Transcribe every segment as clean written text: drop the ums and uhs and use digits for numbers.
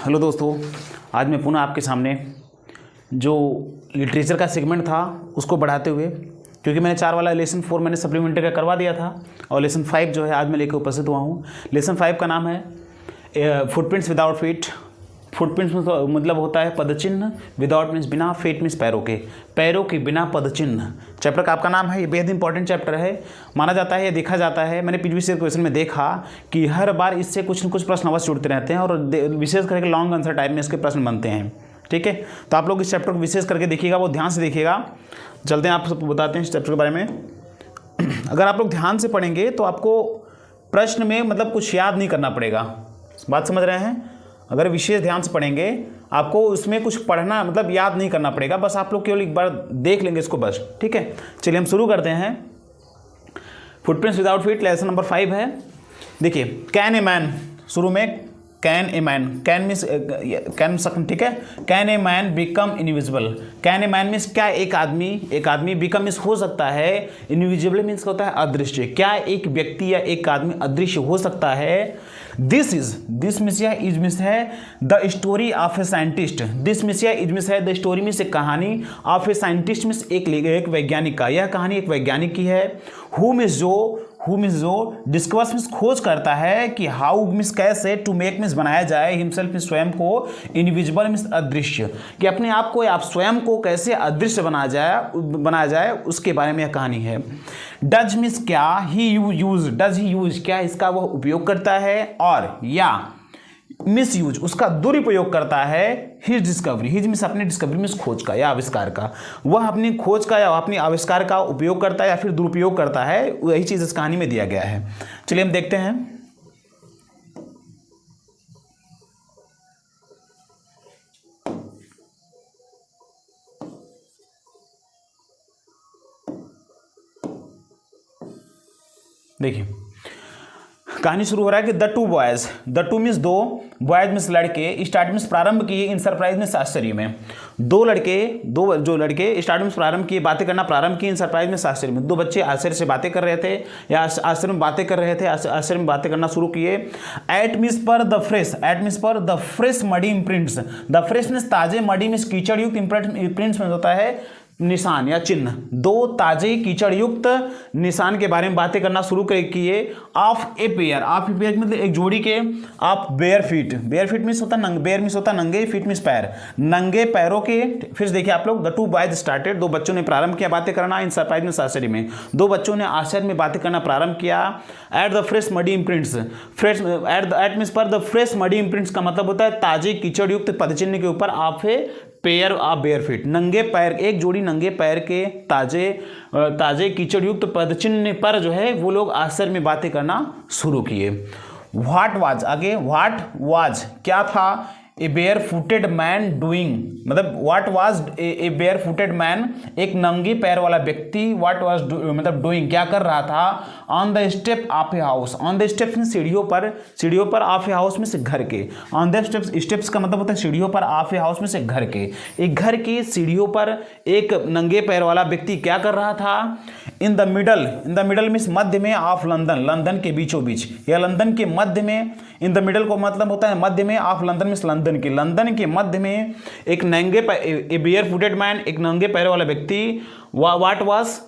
Hello दोस्तों, आज मैं पुनः आपके सामने जो लिटरेचर का सेगमेंट था उसको बढ़ाते हुए, क्योंकि मैंने 4 वाला लेसन 4 मैंने सप्लीमेंट्री का करवा दिया था और लेसन 5 जो है आज मैं लेकर उपस्थित हुआ हूँ। लेसन 5 का नाम है फुटप्रिंट्स विदाउट फीट। फुटप्रिंट्स मतलब होता है पदचिन्ह, विदाउट मीन्स बिना, फीट मीन्स पैरों के बिना पदचिन्ह। चैप्टर का आपका नाम है, ये बेहद इंपॉर्टेंट चैप्टर है। माना जाता है या देखा जाता है, मैंने प्रीवियस ईयर क्वेश्चन में देखा कि हर बार इससे कुछ न कुछ प्रश्न अवश्य जुड़ते रहते हैं और विशेष करके लॉन्ग आंसर टाइप में इसके प्रश्न बनते हैं। ठीक है, तो आप लोग इस चैप्टर को विशेष करके देखिएगा, वो ध्यान से देखिएगा। चलते हैं, आप सबको बताते हैं इस चैप्टर के बारे में। अगर आप लोग ध्यान से पढ़ेंगे तो आपको प्रश्न में मतलब कुछ याद नहीं करना पड़ेगा। बात समझ रहे हैं? अगर विशेष ध्यान से पढ़ेंगे आपको उसमें कुछ पढ़ना मतलब याद नहीं करना पड़ेगा, बस आप लोग केवल एक बार देख लेंगे इसको बस। ठीक है, चलिए हम शुरू करते हैं। Footprints without feet lesson number 5 है। देखिए, कैन ए मैन, शुरू में can a man, can means can, ठीक है। Can a man become invisible. Can a man means क्या एक आदमी, बिकम मीन्स हो सकता है, इनविजिबल मीन्स होता है अदृश्य। क्या एक व्यक्ति या एक आदमी अदृश्य हो सकता है? दिस मीन्स या इज मीन्स है the story of a scientist. This means या इज मीन्स है द स्टोरी मीन्स एक कहानी, ऑफ ए साइंटिस्ट मीन्स एक वैज्ञानिक का। यह कहानी एक वैज्ञानिक की है। हु मीन्स जो डिस्कवर्स मीन्स खोज करता है कि हाउ मीन्स कैसे, टू मेक मीन्स बनाया जाए, हिमसेल्फ मीन्स स्वयं को, इनविजिबल मीन्स अदृश्य, कि अपने आप को आप स्वयं को कैसे अदृश्य बनाया जाए उसके बारे में यह कहानी है। डज मीन्स क्या, ही यूज क्या इसका वह उपयोग करता है, और या मिस यूज उसका दुरुपयोग करता है। हिज डिस्कवरी, हिज मीन्स अपनी डिस्कवरी मीन्स खोज का या आविष्कार का, वह अपनी खोज का या अपनी आविष्कार का उपयोग करता है या फिर दुरुपयोग करता है। वही चीज इस कहानी में दिया गया है। चलिए हम देखते हैं। देखिए, कहानी शुरू हो रहा है कि द टू मीन्स दो, बॉयज मीन्स लड़के, स्टार्ट मीन्स प्रारंभ किए, इन सरप्राइज मीन्स आश्चर्य में। दो लड़के स्टार्ट मीन्स प्रारंभ किए, बातें करना प्रारंभ किए, इन सरप्राइज मीन्स आश्चर्य में। दो बच्चे आश्चर्य से बातें कर रहे थे या आश्चर्य में बातें कर रहे थे, आश्चर्य में बातें करना शुरू किए। एट मीन्स पर the fresh muddy imprints. The fresh means ताजे, मडी मीन्स कीचड़ युक्त, इम्प्रिंट्स में होता है निशान या चिन्ह। दो ताजे कीचड़ युक्त निशान के बारे में बातें करना शुरू किए। ऑफ ए पेयर मतलब एक जोड़ी के, ऑफ बेयर फीट मीन्स होता है बेयर मीन्स होता है नंगे, फीट मीन्स पैर, नंगे पैरों के। फिर देखिए आप लोग, द टू बॉयज स्टार्टेड, दो बच्चों ने प्रारंभ किया बातें करना, इन सरप्राइज मीन्स आश्चर्य में। दो बच्चों ने आश्चर्य में बातें करना प्रारंभ किया। At the fresh muddy imprints, at means पर द फ्रेश मडी इम्प्रिंट्स का मतलब होता है ताजे कीचड़ युक्त पदचिन्ह के ऊपर of a pair of bare feet, नंगे पैर, एक जोड़ी नंगे पैर के ताजे कीचड़ युक्त पदचिन्ह पर जो है वो लोग आश्चर्य में बातें करना शुरू किए। व्हाट वाज क्या था a bare footed man doing, मतलब what was a bare footed man, एक नंगे पैर वाला व्यक्ति, व्हाट वाज मतलब डूइंग क्या कर रहा था, on the step of a house. On the step सीढ़ियों पर, ऑफ ए हाउस में से घर के। ऑन द स्टेप्स का मतलब होता है सीढ़ियों पर, ऑफ ए हाउस में से घर के। एक घर की सीढ़ियों पर एक नंगे पैर वाला व्यक्ति क्या कर रहा था। इन द मिडल मीन्स मध्य में, ऑफ लंदन के बीचों बीच या लंदन के मध्य में। इन द मिडल को मतलब होता है मध्य में, ऑफ लंदन मीन्स लंदन के मध्य में एक ए बेयर फुटेड मैन, एक नंगे पैर वाला व्यक्ति, व्हाट वाज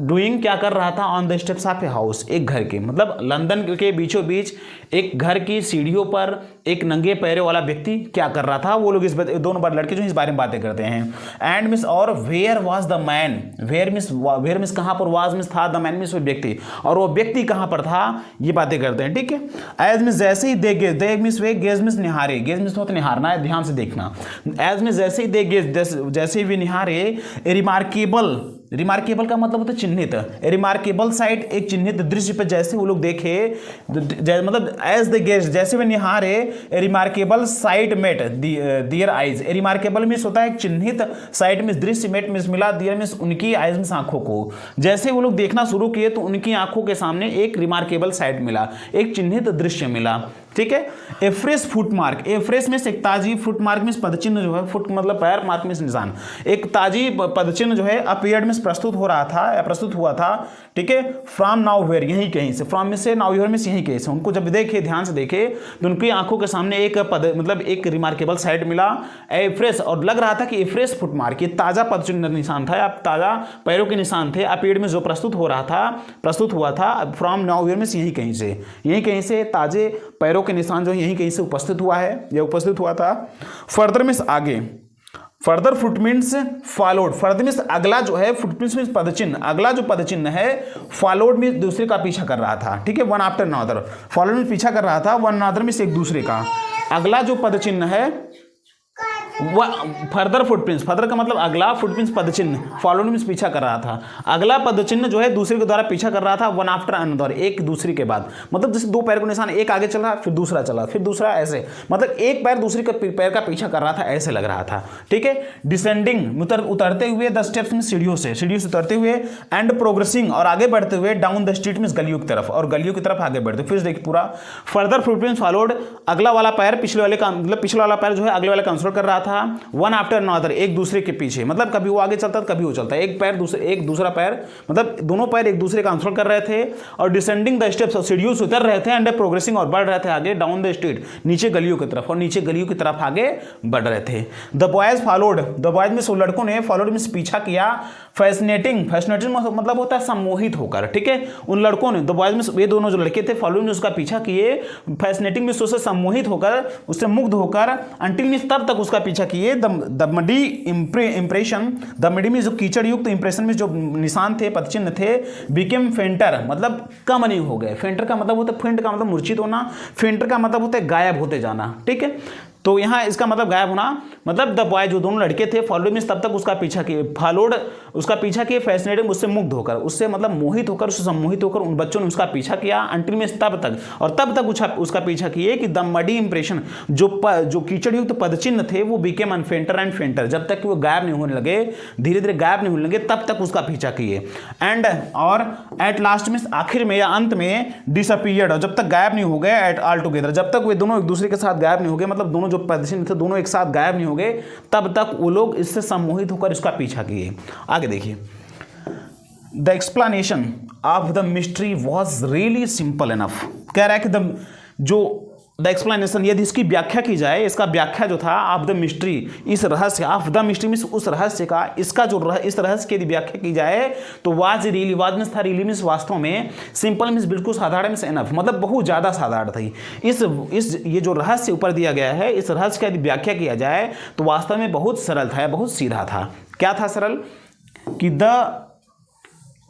डूइंग क्या कर रहा था, on the steps of a house, एक घर के, मतलब लंदन के बीचों बीच एक घर की सीढ़ियों पर एक नंगे पैरों वाला व्यक्ति क्या कर रहा था। वो लोग इस दोनों बार लड़के जो इस बारे में बातें करते हैं। एंड मिस और where was the man, where means कहां पर, वाज मिस था, द मैन मिस वो व्यक्ति, और वो व्यक्ति कहां पर था, ये बातें करते हैं। ठीक है, एज मिस जैसे ही दे मिस वे, गेज मिस निहारे, गेज मिस होता निहारना है, ध्यान से देखना। एज मिस जैसे ही दे गेज, जैसे ही वे निहारे। रिमार्केबल का मतलब होता है चिन्हित, रिमार्केबल साइट एक चिन्हित दृश्य पर जैसे वो लोग देखे, मतलब एज द गेस्ट जैसे वे निहारे, रिमार्केबल साइट मेट दियर आइज। रिमार्केबल मीन्स होता है एक चिन्हित, साइट में दृश्य, मेट मीन्स मिला, दियर मीन्स उनकी, आइज मीन्स आंखों को। जैसे वो लोग देखना शुरू किए तो उनकी आंखों के सामने एक रिमार्केबल साइट मिला, एक चिन्हित दृश्य मिला। ठीक है। ए फ्रेश फुट मार्क, ए फ्रेश में एक ताजी, फुट मार्क में पदचिन्ह जो है, फुट मतलब पैर, मार्क में निशान, एक ताजी पदचिन्ह जो है अपीयर्ड में प्रस्तुत हो रहा था या प्रस्तुत हुआ था, ठीक है। फ्रॉम नाउ वेयर, यहीं कहीं से, फ्रॉम में से, नाउ वेयर में से, यहीं कहीं से। उनको जब देखे, ध्यान से देखे तो उनकी आंखों के सामने एक पद मतलब एक रिमार्केबल साइट मिला, ए फ्रेश, और लग रहा था कि ए फ्रेश फुट मार्क, ये ताजा पदचिन्ह निशान था या ताजा पैरों के निशान थे, अपीयर्ड में जो प्रस्तुत हो रहा था, प्रस्तुत हुआ था, फ्रॉम नाउ वेयर में से, यहीं कहीं से, यहीं कहीं से ताजे पैरों के निशान जो यहीं कहीं से उपस्थित हुआ है या उपस्थित हुआ था। फर्दर मीन्स आगे, further footprints followed, further means अगला जो है, फुटप्रिंट्स मीन्स पदचिन्ह, अगला जो पदचिन्ह है, फॉलोड मीन्स दूसरे का पीछा कर रहा था, ठीक है। One after another, followed means पीछा कर रहा था, वन अनदर मीन्स एक दूसरे का। अगला जो पदचिन्ह है फर्दर फुटप्रिंट्स, फर्दर का मतलब अगला, फुटप्रिंट्स पदचिन्ह, फॉलोड मींस पीछा कर रहा था, अगला पदचिन्ह जो है दूसरे के द्वारा पीछा कर रहा था, वन आफ्टर अनदर, एक दूसरे के बाद, मतलब जैसे दो पैर का निशान, एक आगे चल रहा फिर दूसरा चला फिर दूसरा, ऐसे मतलब एक पैर दूसरे के पैर का पीछा कर रहा था, ऐसे लग रहा था, ठीक है। डिसेंडिंग उतरते हुए, द स्टेप्स में सीढ़ियों से उतरते हुए, एंड प्रोग्रेसिंग और आगे बढ़ते हुए, डाउन द स्ट्रीट मींस गलियों की तरफ, और गलियों की तरफ आगे बढ़ते। फिर देखिए पूरा, फर्दर फुटप्रिंट्स फॉलोड, अगला वाला पैर पिछले वाले का मतलब पिछला वाला पैर जो है अगले वाले का अनुसरण कर रहा था, वन आफ्टर अनदर, एक दूसरे के पीछे, मतलब कभी वो आगे चलता कभी वो चलता, एक दूसरा पैर मतलब दोनों पैर एक दूसरे का अनुसरण कर रहे थे, और डिसेंडिंग द स्टेप्स, सीढ़ियों से उतर रहे थे, एंड प्रोग्रेसिंग और बढ़ रहे थे आगे, डाउन द स्ट्रीट, नीचे गलियों की तरफ, और नीचे गलियों की तरफ आगे बढ़ रहे थे। The boys followed, the boys में सो लड़कों ने, फॉलोड में पीछा किया, फैसिनेटिंग मतलब होता है सम्मोहित होकर, ठीक है। उन लड़कों ने, द बॉयज में ये दोनों जो लड़के थे, फॉलोड में उसका पीछा किए, फैसिनेटिंग में उससे सम्मोहित होकर, उससे मुग्ध होकर, अंटिल में तब तक उसका पीछा किए, the muddy impression, the muddy में जो कीचड़ युक्त इंप्रेशन में जो निशान थे, पदचिन्ह थे, बिकेम फेंटर मतलब कम नहीं हो गए। फेंटर का मतलब होता है, फेंट का मतलब मूर्छित होना, फेंटर का मतलब होता है गायब होते जाना, ठीक है। तो यहाँ इसका मतलब गायब होना, मतलब द बॉय जो दोनों लड़के थे, फॉलोड मींस तब तक उसका पीछा किए, फॉलोड उसका पीछा किए, फैसिनेटिंग उससे मुग्ध होकर, उससे मतलब मोहित होकर, उससे सम्मोहित होकर उन बच्चों ने उसका पीछा किया, अंटिल मींस तब तक, और तब तक उसका पीछा किए कि द मडी इंप्रेशन जो कीचड़ युक्त पदचिन्ह थे वो बिकेम अनफेंटर एंड फेंटर, जब तक कि वो गायब नहीं होने लगे, धीरे धीरे गायब नहीं होने लगे, तब तक उसका पीछा किए। एंड और एट लास्ट में, आखिर में या अंत में, डिसअपीयर्ड, और जब तक गायब नहीं हो गए, एट ऑल टुगेदर, जब तक वे दोनों एक दूसरे के साथ गायब नहीं हो गए, मतलब दोनों जो पदचिन्ह थे दोनों एक साथ गायब नहीं हो गए, तब तक वो लोग इससे सम्मोहित होकर इसका पीछा किए। आगे देखिए, the explanation of the mystery was really simple enough, कह रहा है कि द एक्सप्लेनेशन, यदि इसकी व्याख्या की जाए, इसका व्याख्या जो था ऑफ द मिस्ट्री, इस रहस्य, ऑफ द मिस्ट्री मींस उस रहस्य का, इसका जो इस रहस्य की यदि व्याख्या की जाए तो वाज रियली, वाज मींस था, रियली मींस वास्तव में, सिंपल मींस बिल्कुल साधारण मींस इनफ मतलब बहुत ज्यादा साधारण थी। इस ये जो रहस्य ऊपर दिया गया है, इस रहस्य की यदि व्याख्या किया जाए तो वास्तव में बहुत सरल था, बहुत सीधा था। क्या था सरल? कि द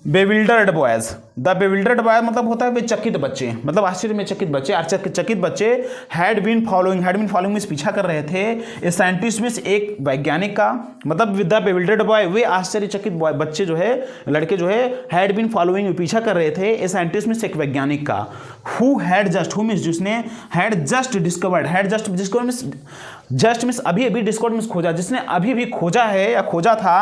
बेविल्डर्ड बॉयज, द बेविल्डर्ड बॉयज मतलब होता है वे चकित बच्चे, मतलब आश्चर्य में चकित बच्चे, चकित बच्चे, हैड बीन फॉलोइंग में पीछा कर रहे थे, ए साइंटिस्ट में एक वैज्ञानिक का, मतलब विद द बेविल्डर्ड बॉय वे आश्चर्यचकित बच्चे जो है, लड़के जो है, हैड बीन फॉलोइंग पीछा कर रहे थे, ए साइंटिस्ट में एक वैज्ञानिक का, हु मींस जिसने, had just discovered, just means अभी डिस्कवर्ड मींस खोजा, जिसने अभी भी खोजा है या खोजा था,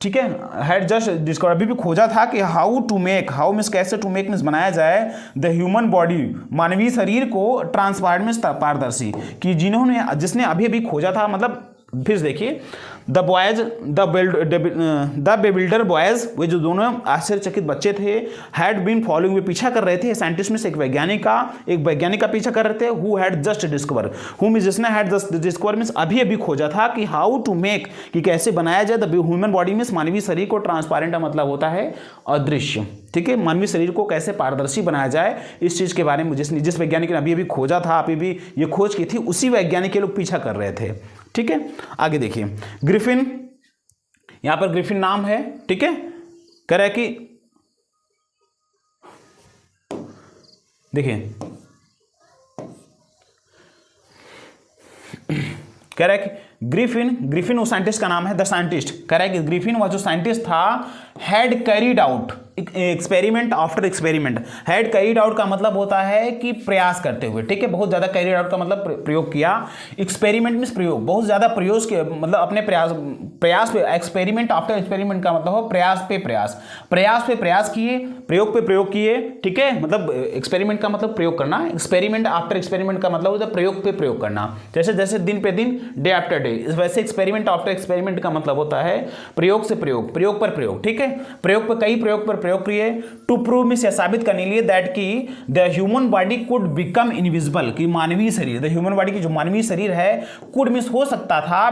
ठीक है, हैड जस्ट डिस्कवर अभी भी खोजा था कि हाउ मींस कैसे, टू मेक मींस बनाया जाए, द ह्यूमन बॉडी मानवीय शरीर को, ट्रांसपेरेंट मींस पारदर्शी, कि जिसने अभी खोजा था, मतलब फिर देखिए, द बॉयज, द बेविल्डर बॉयज, वे जो दोनों आश्चर्यचकित बच्चे थे, हैड बीन फॉलोइंग वे पीछा कर रहे थे, साइंटिस्ट में से एक वैज्ञानिक का पीछा कर रहे थे, who had just discover, who means जिसने हैड जस्ट डिस्कवर मींस अभी खोजा था कि हाउ टू मेक, कि कैसे बनाया जाए, द ह्यूमन बॉडी मींस मानवीय शरीर को, ट्रांसपेरेंट का मतलब होता है अदृश्य, ठीक है, मानवीय शरीर को कैसे पारदर्शी बनाया जाए, इस चीज के बारे में जिस वैज्ञानिक ने अभी खोजा था, अभी ये खोज की थी, उसी वैज्ञानिक के लोग पीछा कर रहे थे, ठीक है। आगे देखिए, ग्रिफिन, यहां पर ग्रिफिन नाम है, ठीक है, कह रहा है कि देखिए, कह रहा है कि ग्रिफिन वो साइंटिस्ट का नाम है, द साइंटिस्ट, कह रहा है कि ग्रिफिन वह जो साइंटिस्ट था, had carried out, experiment after experiment, had carried out का मतलब होता है कि प्रयास करते हुए, ठीक है, बहुत ज्यादा कैरिड आउट का मतलब प्रयोग किया, एक्सपेरिमेंट मींस प्रयोग, बहुत ज्यादा प्रयोग के मतलब अपने प्रयास पे, एक्सपेरिमेंट आफ्टर एक्सपेरिमेंट का मतलब हो प्रयास पे प्रयास किए, प्रयोग पे प्रयोग किए, ठीक है, मतलब एक्सपेरिमेंट का मतलब प्रयोग करना, एक्सपेरिमेंट आफ्टर एक्सपेरिमेंट का मतलब होता है प्रयोग पे प्रयोग करना, जैसे जैसे दिन पे दिन, डे आफ्टर डे, वैसे एक्सपेरिमेंट आफ्टर एक्सपेरिमेंट का मतलब होता है प्रयोग से प्रयोग, प्रयोग पर प्रयोग, ठीक है, प्रयोग पर कई प्रयोग पर प्रयोग किए, टू प्रूव मींस यह साबित करने के लिए दैट कि the human body could become invisible, कि मानवीय शरीर, द ह्यूमन बॉडी की जो मानवीय शरीर है कुड मींस हो सकता था,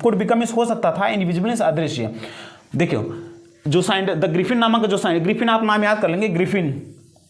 कुड बिकम मींस हो सकता था, इनविजिबल मींस अदृश्य। देखियो जो द ग्रिफिन नामक जो ग्रिफिन आप नाम याद कर लेंगे,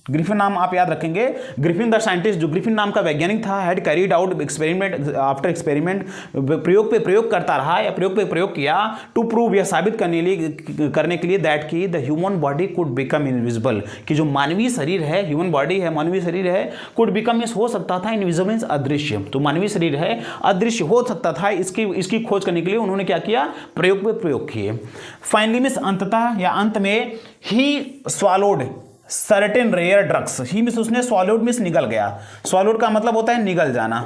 ग्रिफिन नाम आप याद रखेंगे, ग्रिफिन द साइंटिस्ट, जो ग्रिफिन नाम का वैज्ञानिक था, had carried out experiment after experiment, प्रयोग पे प्रयोग करता रहा या प्रयोग पे प्रयोग किया, टू प्रूव यह साबित करने के लिए दैट की the human body could become invisible, कि जो मानवीय शरीर है, ह्यूमन बॉडी है, मानवीय शरीर है, कुड बिकम मींस हो सकता था, इनविजिबल मींस अदृश्य, तो मानवीय शरीर है अदृश्य हो सकता था, इसकी खोज करने के लिए उन्होंने क्या किया, प्रयोग पे प्रयोग किए। फाइनली मींस अंततः या अंत में, ही स्वॉलोड सर्टेन रेयर ड्रग्स, ही मींस उसने स्वॉलोड मींस निगल गया, स्वॉलोड का मतलब होता है निगल जाना,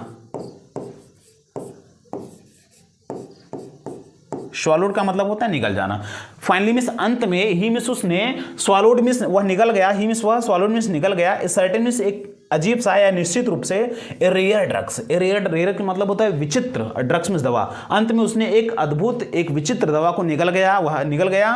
स्वॉलोड का मतलब होता है निगल जाना, फाइनली मींस अंत में, ही मींस उसने, स्वॉलोड मींस वह निगल गया, ही मींस वह स्वॉलोड मींस निगल गया, सर्टेन मींस एक अजीब सा या निश्चित रूप से, रेयर ड्रग्स, रेयर का मतलब होता है विचित्र, ड्रग्स मींस दवा, अंत में उसने एक अद्भुत एक विचित्र दवा को निगल गया,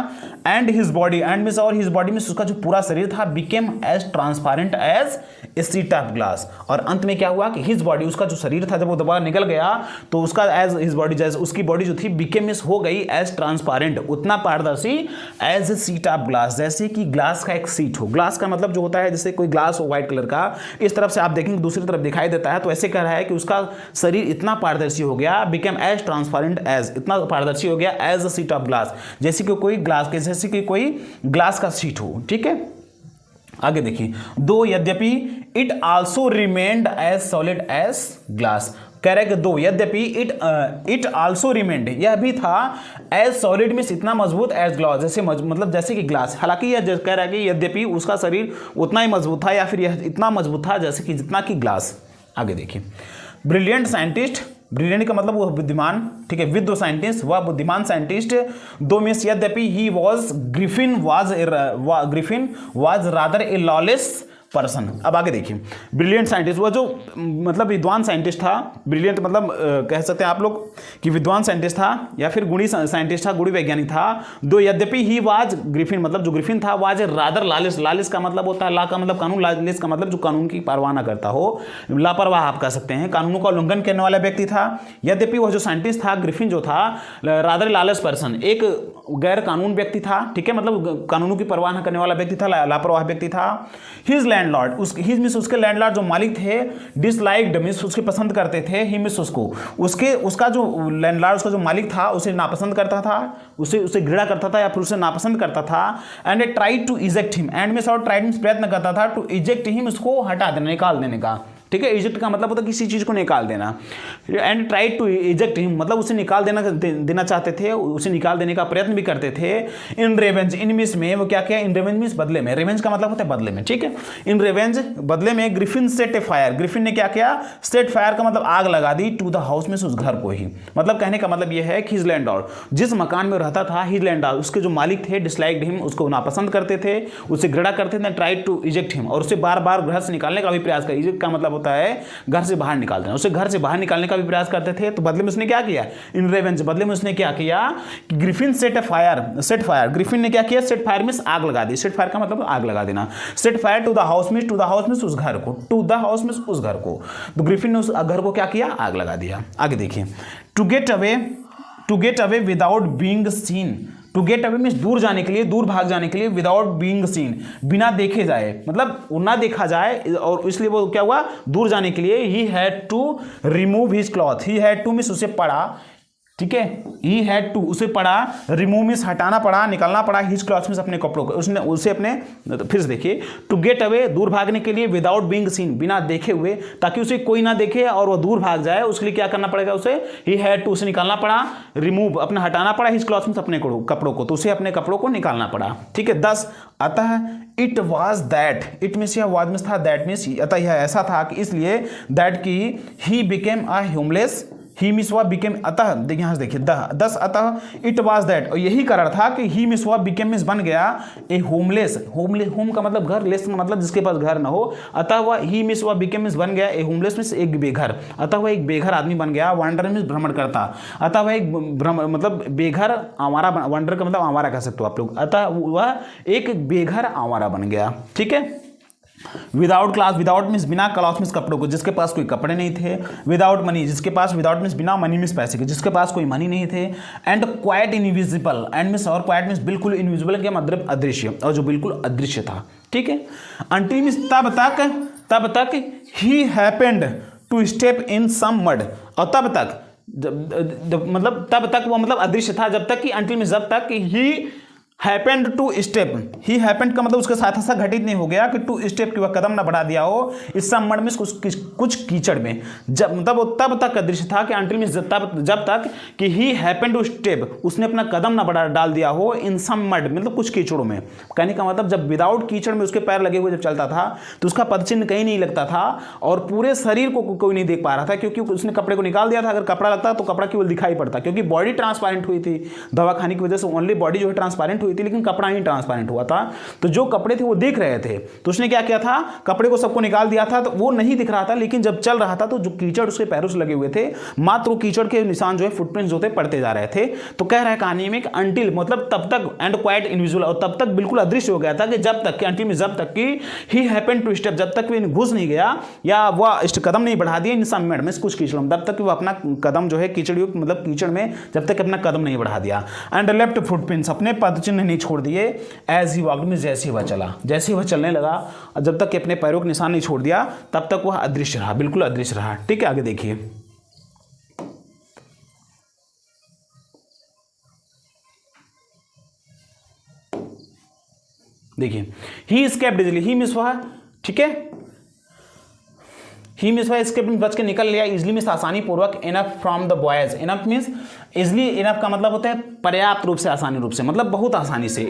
and his body, and means और हिज बॉडी मींस उसका जो पूरा शरीर था, became as transparent as a sheet of glass, और अंत में क्या हुआ कि हिज बॉडी, उसका जो शरीर था जब वो दवा निकल गया तो उसका एज हिज बॉडी, जैसे उसकी बॉडी जो थी बिकेम मींस हो गई एज ट्रांसपेरेंट, उतना पारदर्शी, as a sheet of glass, जैसे कि ग्लास का एक सीट हो, ग्लास का मतलब जो होता है जैसे कोई ग्लास हो व्हाइट कलर का, इस तरफ से आप देखेंगे दूसरी तरफ दिखाई देता है, तो ऐसे कह रहा है कि उसका शरीर इतना पारदर्शी हो गया, बिकेम एज ट्रांसपेरेंट एज, इतना पारदर्शी हो गया, as a sheet of glass, जैसे कि कोई ग्लास के, जैसे कि कोई ग्लास का शीट हो, ठीक है। आगे देखिए, दो यद्यपि it also remained as solid as glass, कह रहा है कि दो यद्यपि इट आल्सो रिमेंड, यह भी था, एज सॉलिड मींस इतना मजबूत, एज ग्लास जैसे मतलब जैसे कि ग्लास, हालांकि यह कह रहा है कि यद्यपि उसका शरीर उतना ही मजबूत था या फिर यह इतना मजबूत था जैसे कि जितना कि ग्लास। आगे देखिए, ब्रिलियंट साइंटिस्ट, ब्रिलियंट का मतलब वो बुद्धिमान, ठीक है, विद साइंटिस्ट, वह बुद्धिमान साइंटिस्ट, दो मींस यद्यपि he was Griffin was rather A lawless person. अब आगे देखिए, ब्रिलियंट साइंटिस्ट, वो जो मतलब विद्वान साइंटिस्ट था, ब्रिलियंट मतलब कह सकते हैं आप लोग कि विद्वान साइंटिस्ट था या फिर गुणी साइंटिस्ट था, गुणी वैज्ञानिक था, दो यद्यपि ही वाज ग्रिफिन, मतलब जो ग्रिफिन था, वाज रादर लालिस, लालिस का मतलब होता है, ला का मतलब कानून, लालिस का मतलब जो कानून की परवाह ना करता हो, लापरवाह आप कह सकते हैं, कानूनों का उल्लंघन करने वाला व्यक्ति था। यद्यपि वह जो साइंटिस्ट था ग्रिफिन जो था, रादर लालस पर्सन, एक गैर कानून व्यक्ति था, ठीक है, मतलब कानूनों की परवाह न करने वाला व्यक्ति था, लापरवाह व्यक्ति था। हिज लैंडलॉर्ड, हिज मींस उसके लैंडलॉर्ड जो मालिक थे, डिसलाइक्ड मींस उसके पसंद करते थे, ही मींस उसका जो लैंडलॉर्ड, उसका जो मालिक था उसे नापसंद करता था, उसे घृणा करता था या फिर उसे नापसंद करता था। And tried to eject him, and means और ट्राइड मींस प्रयत्न करता था, टू इजेक्ट हिम, उसको हटा देना, निकाल देने का, ठीक है, इजेक्ट का मतलब होता है किसी चीज को निकाल देना। And tried to eject him मतलब उसे निकाल देना चाहते थे, उसे निकाल देने का प्रयत्न भी करते थे। इन रेवेंज, इन मींस में वो क्या किया, इन रेवेंज मींस बदले में, रेवेंज का मतलब होता है बदले में, ठीक है, इन रेवेंज बदले में ग्रिफिन सेट ए फायर, ग्रिफिन ने क्या किया, सेट फायर का मतलब आग लगा दी, टू द हाउस में, उस घर को ही, मतलब कहने का मतलब यह है कि हिज लैंडलॉर्ड, जिस मकान में रहता था, हिज लैंडलॉर्ड, उसके जो मालिक थे, डिसलाइक्ड हिम, उसको नापसंद करते थे, उसे घृणा करते थे, ट्राइड टू इजेक्ट हिम, और उसे बार बार घर से निकालने का भी प्रयास किया। इजेक्ट का मतलब होता है घर से बाहर निकाल देना, उसे घर से बाहर निकालने का भी प्रयास करते थे। तो बदले में उसने क्या किया, इन रेवेंज, बदले में उसने क्या किया, ग्रिफिन सेट फायर, ग्रिफिन ने क्या किया, सेट फायर मींस आग लगा दी, सेट फायर का मतलब आग लगा देना, set fire to the house means, to the house means उस घर को, टू द हाउस मींस उस घर को, तो ग्रिफिन ने उस घर को क्या किया, आग लगा दिया। आगे देखिए, to get away without being seen, to get away means दूर जाने के लिए, दूर भाग जाने के लिए, विदाउट बीइंग सीन बिना देखे जाए, मतलब ना देखा जाए, और इसलिए वो क्या हुआ, दूर जाने के लिए he had to remove his cloth, he had to means उसे पड़ा, ठीक है। ही हैड टू, उसे पड़ा, रिमूव मीन्स हटाना पड़ा, निकालना पड़ा, हिज क्लॉथ्स मीन्स अपने कपड़ों को, उसने उसे अपने, फिर से देखिए, टू गेट अवे, दूर भागने के लिए, विदाउट बीइंग सीन, बिना देखे हुए, ताकि उसे कोई ना देखे और वो दूर भाग जाए, उसके लिए क्या करना पड़ेगा उसे, ही हैड टू, उसे निकालना पड़ा, रिमूव अपना हटाना पड़ा, हिज क्लॉथ्स मीन्स अपने कपड़ों को, तो उसे अपने कपड़ों को निकालना पड़ा, ठीक है। 10 अतः it was that, it means यह वाज मीन्स था, दैट मीन्स अतः यह ऐसा था कि इसलिए, दैट की he became a homeless, he miss हुआ बिकेम, अतः देखिए यहाँ से देखिए 10 अतः इट वाज दैट, और यही कारण था कि ही मिस हुआ बिकेम मिस बन गया ए होमलेस, होम का मतलब घर, लेस का मतलब जिसके पास घर ना हो, अतः वह ही मिस हुआ बिकेम मिस बन गया ए होमलेस मिस एक बेघर, अतः वह एक बेघर आदमी बन गया, वांडर मिस भ्रमण करता, अतः वह एक मतलब बेघर आवारा, वांडर का मतलब आवारा कह सकते हो आप लोग, अतः वह एक बेघर आवारा बन गया, ठीक है। विदाउट क्लास, विदाउट मीन्स बिना, क्लॉथ मीन्स कपड़ों को, जिसके पास कोई कपड़े नहीं थे, विदाउट मनी, जिसके पास, विदाउट मीन्स बिना, मनी मीन्स पैसे के, जिसके पास कोई मनी नहीं थे, and quite invisible, and means और क्वाइट मीन्स बिल्कुल, इनविजिबल क्या मतलब अदृश्य, और जो बिल्कुल अदृश्य था, ठीक है। अंटिल मीन्स तब तक he happened to step in some mud, और तब तक मतलब तब तक वो मतलब अदृश्य था, जब तक कि अंटिल मीन्स जब तक कि he happened to step, he happened का मतलब उसके साथ ऐसा घटित नहीं हो गया कि टू स्टेप की वह कदम ना बढ़ा दिया हो, इस सम्मड़ में कुछ कीचड़ में, जब मतलब तब तक दृश्य था कि अंटिल में जब तक कि ही हैपेंड टू स्टेप, उसने अपना कदम ना बढ़ा डाल दिया हो, इन सम्मड़ मतलब कुछ कीचड़ों में, कहने का मतलब जब विदाउट कीचड़ में उसके पैर लगे हुए जब चलता था तो उसका पदचिन्ह कहीं नहीं लगता था, और पूरे शरीर को कोई नहीं देख पा रहा था, क्योंकि उसने कपड़े को निकाल दिया था, अगर कपड़ा लगता तो कपड़ा केवल दिखाई पड़ता, क्योंकि बॉडी ट्रांसपेरेंट हुई थी, दवा खाने की वजह से ओनली बॉडी जो है ट्रांसपेरेंट हुई थी, लेकिन कपड़ा ही ट्रांसपेरेंट हुआ था, तो जो कपड़े थे वो देख रहे थे, तो उसने क्या किया था, कपड़े को सबको निकाल दिया था, तो वो नहीं दिख रहा था, लेकिन जब चल रहा था तो जो कीचड़ उसके पैरों से लगे हुए थे, मात्र वो कीचड़ के निशान जो है फुटप्रिंट्स जो थे पड़ते जा रहे थे। तो कह रहा है कहानी में कि अंटिल मतलब तब तक, एंड क्वाइट इनविजिबल, और तब तक बिल्कुल अदृश्य हो गया था, कि जब तक कि अंटिल में जब तक कि ही हैपेंड टू स्टेप, जब तक वो घुस नहीं गया या वह कदम नहीं बढ़ा दिया इन सम में कुछ कीचड़ में, तब तक वो अपना कदम जो है कीचड़ मतलब कीचड़ में जब तक अपना कदम नहीं बढ़ा दिया, एंड लेफ्ट फुटप्रिंट्स, अपने पदचिन्ह नहीं छोड़ दिए, एज ही वॉक्ड में जैसे ही वह चला, जैसे ही वह चलने लगा, जब तक कि अपने पैरों के निशान नहीं छोड़ दिया तब तक वह अदृश्य रहा, बिल्कुल अदृश्य रहा, ठीक है। आगे देखिए, ही एस्केप्ड इजीली, ही मिस हुआ, ठीक है, ही मिस हुआ, एस्केप बच के निकल लिया, इजिली मीन्स आसानी पूर्वक, enough from the boys, enough means easily, enough का मतलब होता है पर्याप्त रूप से, आसानी रूप से, मतलब बहुत आसानी से,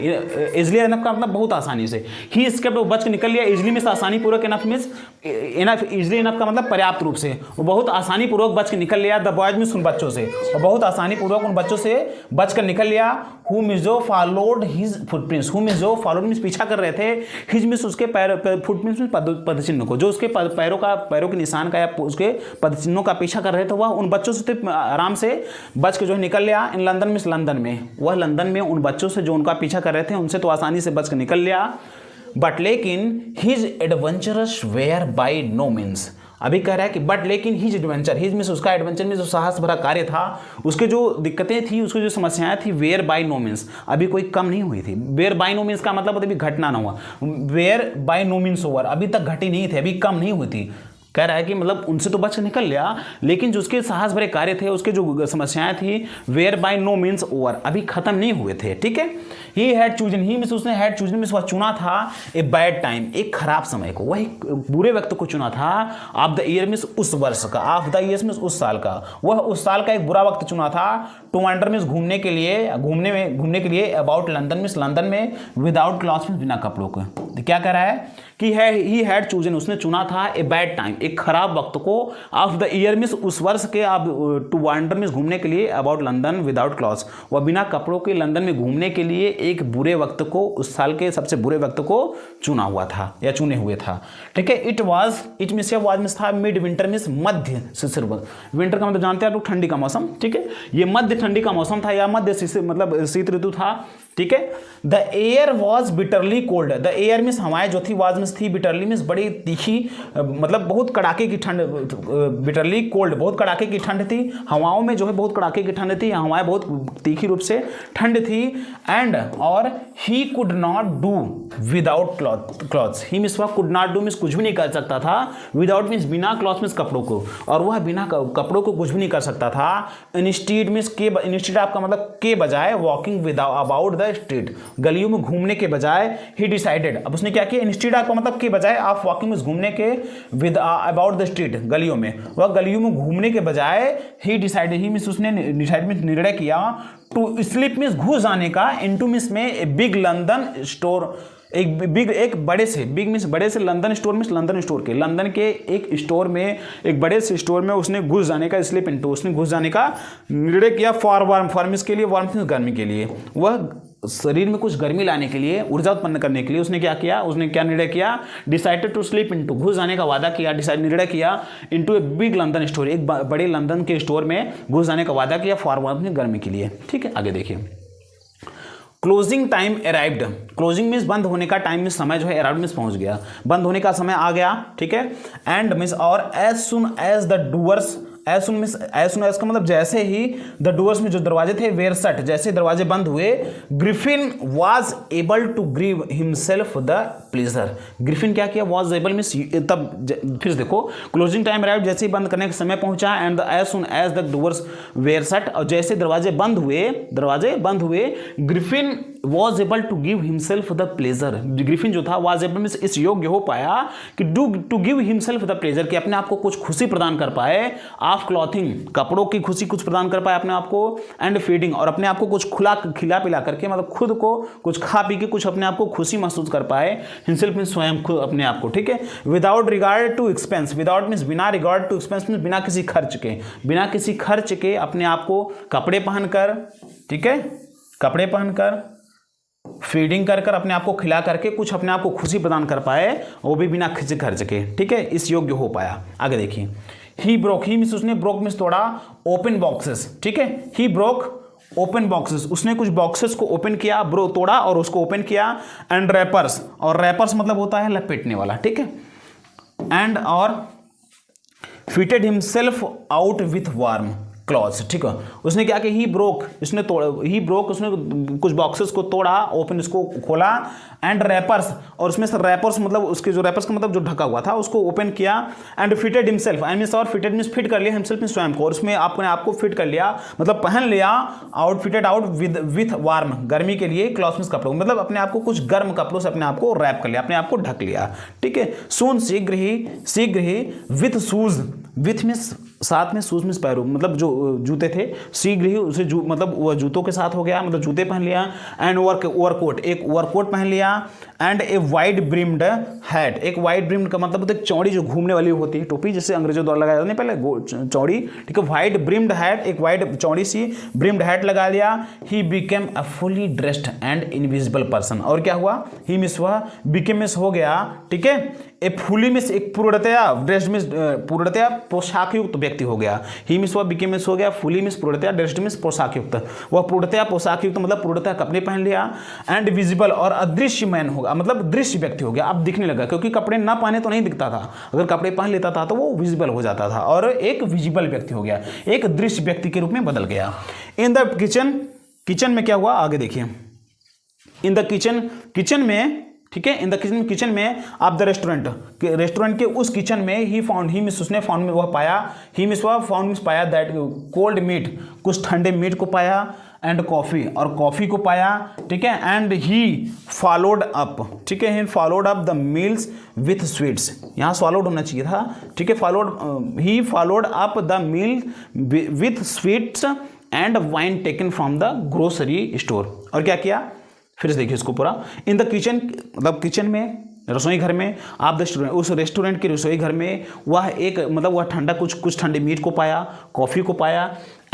इजिली इनफ का मतलब बहुत आसानी से, ही एस्केप्ड वो बच के निकल लिया, इजिली मीन्स आसानी पूर्वक, enough means enough, easily enough का मतलब पर्याप्त रूप से, वो बहुत आसानी पूर्वक बच के निकल लिया, द बॉयज मीन्स उन बच्चों से, और बहुत आसानी पूर्वक उन बच्चों से बच कर निकल लिया, हु मीन्स जो followed his footprints, who means जो फॉलोड मीन्स पीछा कर रहे थे, हिज मीन्स उसके पैर, फुटप्रिंट्स मीन्स पदचिन्ह को, जो उसके पैरों के निशान का या उसके पदचिन्हों का पीछा कर रहे थे, वह उन बच्चों से आराम से बच के जो है निकल लिया, इन लंदन मीन्स लंदन में, वह लंदन में उन बच्चों से जो उनका पीछा कर रहे थे उनसे तो आसानी से बच के निकल लिया, बट लेकिन his adventures were by no means, अभी कह रहा है कि बट लेकिन हिज एडवेंचर, हिज मीन्स उसका एडवेंचर में जो साहस भरा कार्य था, उसके जो दिक्कतें थी, उसकी जो समस्याएं थी, वेयर बाय नो मीन्स अभी कोई कम नहीं हुई थी, वेयर बाय नो मीन्स का मतलब अभी घटना ना हुआ, were by no means over अभी तक घटी नहीं थी, अभी कम नहीं हुई थी, कह रहा है कि मतलब उनसे तो बच निकल लिया, लेकिन जो उसके साहस भरे कार्य थे, उसके जो समस्याएं थी, were by no means over अभी खत्म नहीं हुए थे, ठीक है। He had chosen, he means उसने हैड चूजन मीन्स वह चुना था, ए बैड टाइम एक खराब समय को, वह एक बुरे वक्त को चुना था, ऑफ द ईयर मीन्स उस वर्ष का, ऑफ द ईयर मीन्स उस साल का, वह उस साल का एक बुरा वक्त चुना था, टू वंडर मीन्स घूमने के लिए, घूमने के लिए, अबाउट लंदन मीन्स लंदन में, विदाउट क्लॉथ्स मीन्स बिना कपड़ों के, तो क्या कह रहा है कि ही हैड चूजन उसने चुना था, ए बैड टाइम एक खराब वक्त को, ऑफ द ईयर मीन्स उस वर्ष के, आप टू वंडर मीन्स घूमने के लिए, अबाउट लंदन विदाउट क्लॉथ्स वह बिना कपड़ों के लंदन में घूमने के लिए एक बुरे वक्त को, उस साल के सबसे बुरे वक्त को चुना हुआ था या चुने हुए था, ठीक है। इट मीन्स या वाज मीन्स था, मिड विंटर मीन्स मध्य शिशिर, विंटर का मतलब जानते हैं आप लोग ठंडी का मौसम, ठीक है, ये मध्य ठंडी का मौसम था या मध्य मतलब शीत ऋतु था, ठीक है। The air was bitterly cold, the air means हवाएं जो थी, वाज मीन्स थी, बिटरली मीन्स बड़ी तीखी, मतलब बहुत कड़ाके की ठंड, बिटरली कोल्ड बहुत कड़ाके की ठंड थी, हवाओं में जो है बहुत कड़ाके की ठंड थी, हवाएं बहुत तीखी रूप से ठंड थी। एंड और he could not do without clothes, he means वह कुड नॉट डू मीन्स कुछ भी नहीं कर सकता था, विदाउट मीन्स बिना क्लॉथ मीन्स कपड़ों को, और वह बिना कपड़ों को कुछ भी नहीं कर सकता था। इंस्टीड मीन्स के, इंस्टीड आपका मतलब के बजाय, walking without about the street, गलियों में घूमने के बजाय, ही डिसाइडेड, अब उसने क्या किया, इंस्टीड आपका मतलब के बजाय, आप वॉकिंग में घूमने के, विद अबाउट द स्ट्रीट गलियों में, वह गलियों में घूमने के बजाय, ही डिसाइडेड, ही मीन्स उसने डिसाइड मीन्स निर्णय किया, टू स्लिप मीन्स घुस जाने का, इनटू मीन्स में बिग लंदन स्टोर, एक बड़े से, बिग मीन्स बड़े से, London store means London store के, लंदन के एक स्टोर में, एक बड़े से स्टोर में उसने घुस जाने का, स्लिप इनटू उसने घुस जाने का निर्णय किया, फॉर वार्म, फॉर मीन्स के लिए, वार्म मीन्स गर्मी के लिए, वह शरीर में कुछ गर्मी लाने के लिए, ऊर्जा उत्पन्न करने के लिए उसने क्या किया, उसने क्या निर्णय किया, डिसाइडेड टू स्लीप इनटू, घुस जाने का वादा किया, डिसाइड निर्णय किया, into a big London store, एक बड़े लंदन के स्टोर में घुस जाने का वादा किया, फॉर वार्म गर्मी के लिए। ठीक है, आगे देखिए। Closing time arrived, closing means बंद होने का टाइम मीन्स समय जो है, अराइव्ड मीन्स पहुंच गया, बंद होने का समय आ गया। ठीक है, एंड मीन्स और as soon as the doors, as soon means, as soon as का मतलब जैसे ही, द डोर्स में जो दरवाजे थे, वेयर शट, जैसे दरवाजे बंद हुए, Griffin was able to give himself the pleasure, Griffin क्या किया, वाज एबल मीन्स तब, फिर देखो क्लोजिंग टाइम अराइव्ड, जैसे ही बंद करने का समय पहुंचा, and as soon as the doors were shut, और जैसे दरवाजे बंद हुए, Griffin was able to give himself the pleasure, Griffin जो था was able मीन्स इस योग्य हो पाया कि to give himself the pleasure, कि अपने आप को कुछ खुशी प्रदान कर पाए, ऑफ क्लॉथिंग, कपड़ों की खुशी कुछ प्रदान कर पाए अपने आप को, एंड फीडिंग, और अपने आप को कुछ खिला पिला करके, मतलब खुद को कुछ खा पी के कुछ अपने आप को खुशी महसूस कर पाए, हिमसेल्फ मीन्स स्वयं, खुद अपने आप को। ठीक है, without regard to expense, without means बिना, रिगार्ड टू एक्सपेंस मीन्स बिना किसी खर्च के अपने आप को कपड़े पहनकर, ठीक है, कपड़े पहनकर, फीडिंग कर अपने आप को खिला करके कुछ अपने आप को खुशी प्रदान कर पाए, वो भी बिना किसी खर्च के। ठीक है, इस योग्य हो पाया। आगे देखिए। ही ब्रोक, ही मीन्स उसने, ब्रोक मीन्स तोड़ा, ओपन बॉक्सेस। ठीक है, ही ब्रोक ओपन बॉक्सेस, उसने कुछ बॉक्सेस को ओपन किया, ब्रो तोड़ा और उसको ओपन किया, एंड रैपर्स, और रैपर्स मतलब होता है लपेटने वाला। ठीक है, एंड और fitted himself out with warm clothes. ठीक है, उसने क्या किया, ही ब्रोक, उसने कुछ बॉक्सेस को तोड़ा, ओपन इसको खोला, एंड रैपर्स, और उसमें से रैपर्स मतलब उसके जो रैपर्स का मतलब जो ढका हुआ था उसको ओपन किया, and fitted himself, I means, और फिटेड मीन्स फिट कर लिया, हिमसेल्फ मीन्स स्वयं को, और उसमें अपने आप को फिट कर लिया, मतलब पहन लिया, out fitted out with warm, गर्मी के लिए, क्लॉथ मीन्स कपड़ों, मतलब अपने आप को कुछ गर्म कपड़ों से अपने आप को रैप कर लिया, अपने आप को ढक लिया। ठीक है, सून शीघ्र ही, विथ शूज, विथ मीन्स साथ में, शूज मीन्स पैरों, मतलब जो जूते थे, शीघ्र ही उसे मतलब वह जूतों के साथ हो गया, मतलब जूते पहन लिया, एंड ओवरकोट, एक ओवरकोट पहन लिया, and a wide brimmed hat, एक वाइड ब्रिम्ड का मतलब होता है चौड़ी जो घूमने वाली होती है टोपी, जैसे अंग्रेजों द्वारा लगाया जाता है पहले, चौड़ी। ठीक है, वाइड ब्रिम्ड हैट, एक वाइड चौड़ी सी ब्रिम्ड हैट लगा लिया। He became a fully dressed and invisible person, और क्या हुआ, ही मिस हुआ, बिकेम मिस हो गया। ठीक है, ए फुली मिस, एक पूर्णतया, ड्रेस्ड मिस पूर्णतया पोशाक युक्त व्यक्ति हो गया, ही मिस हुआ, बिकेम मिस हो गया, फुली मिस पूर्णतया, ड्रेस्ड मिस पोशाक युक्त, वह पूर्णतया पोशाक युक्त मतलब पूर्णतया कपड़े पहन लिया, एंड विजिबल, और अदृश्य मैन होगा, मतलब दृश्य व्यक्ति हो गया, अब दिखने लगा, क्योंकि कपड़े ना पहने तो नहीं दिखता था, अगर कपड़े पहन लेता था तो वो विजिबल हो जाता था, और एक विजिबल व्यक्ति हो गया, एक दृश्य व्यक्ति के रूप में बदल गया। इन द किचन में क्या हुआ, आगे देखिए। इन द किचन में, ठीक है, इन द किचन में आप द रेस्टोरेंट के उस किचन में, ही फाउंड, ही मिस उसने फाउंड में वह पाया, ही मिस वह फाउंड मिस पाया, दैट कोल्ड मीट, कुछ ठंडे मीट को पाया, एंड कॉफ़ी, और कॉफ़ी को पाया। ठीक है, एंड ही फॉलोड अप, ठीक है, he followed up the meals with sweets, यहाँ सॉलोड होना चाहिए था। ठीक है, he followed up the meal with sweets and wine taken from the grocery store, और क्या किया, फिर से देखिए इसको पूरा। इन द किचन मतलब किचन में, रसोई घर में, आप उस रेस्टोरेंट के रसोई घर में वह एक मतलब वह कुछ ठंडे मीट को पाया, कॉफ़ी को पाया,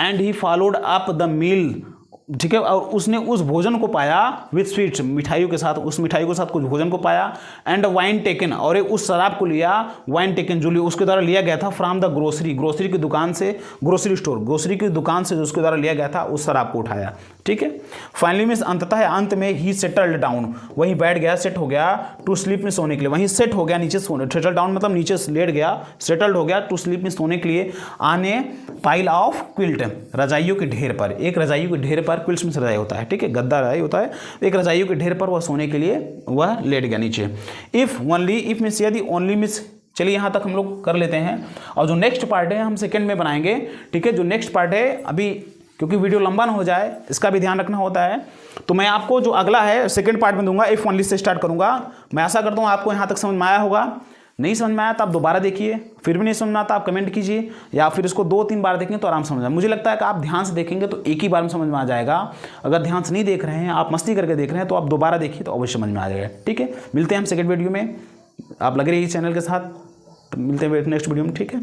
and he followed up the meal ठीक है, और उसने उस भोजन को पाया विथ स्वीट्स, मिठाइयों के साथ, उस मिठाई के साथ कुछ भोजन को पाया, एंड वाइन टेकन, और एक उस शराब को लिया, वाइन टेकन जो उसके द्वारा लिया गया था फ्रॉम द ग्रोसरी, ग्रोसरी की दुकान से, ग्रोसरी स्टोर, ग्रोसरी की दुकान से जो उसके द्वारा लिया गया था उस शराब को उठाया। ठीक है, फाइनली मीन्स अंततः अंत में ही सेटल्ड डाउन, वहीं बैठ गया, सेट हो गया, टू स्लीप में सोने के लिए, वहीं सेट हो गया, नीचे सोने, सेटल डाउन मतलब नीचे लेट गया, सेटल्ड हो गया, टू स्लीप में सोने के लिए, आने पाइल ऑफ क्विल्ट, रजाइयों के ढेर पर, एक रजाइयों के ढेर पर, क्विल्ट में रजाई होता है, ठीक है, गद्दा रजाई होता है, एक रजाइयों के ढेर पर वह सोने के लिए वह लेट गया नीचे। इफ ओनली, इफ मीन्स यदि, ओनली मीन्स, चलिए यहाँ तक हम लोग कर लेते हैं, और जो नेक्स्ट पार्ट है हम सेकंड में बनाएंगे। ठीक है, जो नेक्स्ट पार्ट है अभी, क्योंकि वीडियो लंबा ना हो जाए इसका भी ध्यान रखना होता है, तो मैं आपको जो अगला है सेकंड पार्ट में दूंगा, इफ ओनली से स्टार्ट करूंगा। मैं आशा करता हूँ आपको यहाँ तक समझ में आया होगा। नहीं समझ में आया तो आप दोबारा देखिए, फिर भी नहीं समझ में आता आप कमेंट कीजिए, या फिर इसको 2-3 बार देखेंगे तो आराम समझ आए। मुझे लगता है कि आप ध्यान से देखेंगे तो एक ही बार में समझ में आ जाएगा। अगर ध्यान से नहीं देख रहे हैं, आप मस्ती करके देख रहे हैं, तो आप दोबारा देखिए तो अवश्य समझ में आ जाएगा। ठीक है, मिलते हैं हम सेकंड वीडियो में, आप लगे रहिए चैनल के साथ, तो मिलते हैं नेक्स्ट वीडियो में। ठीक है।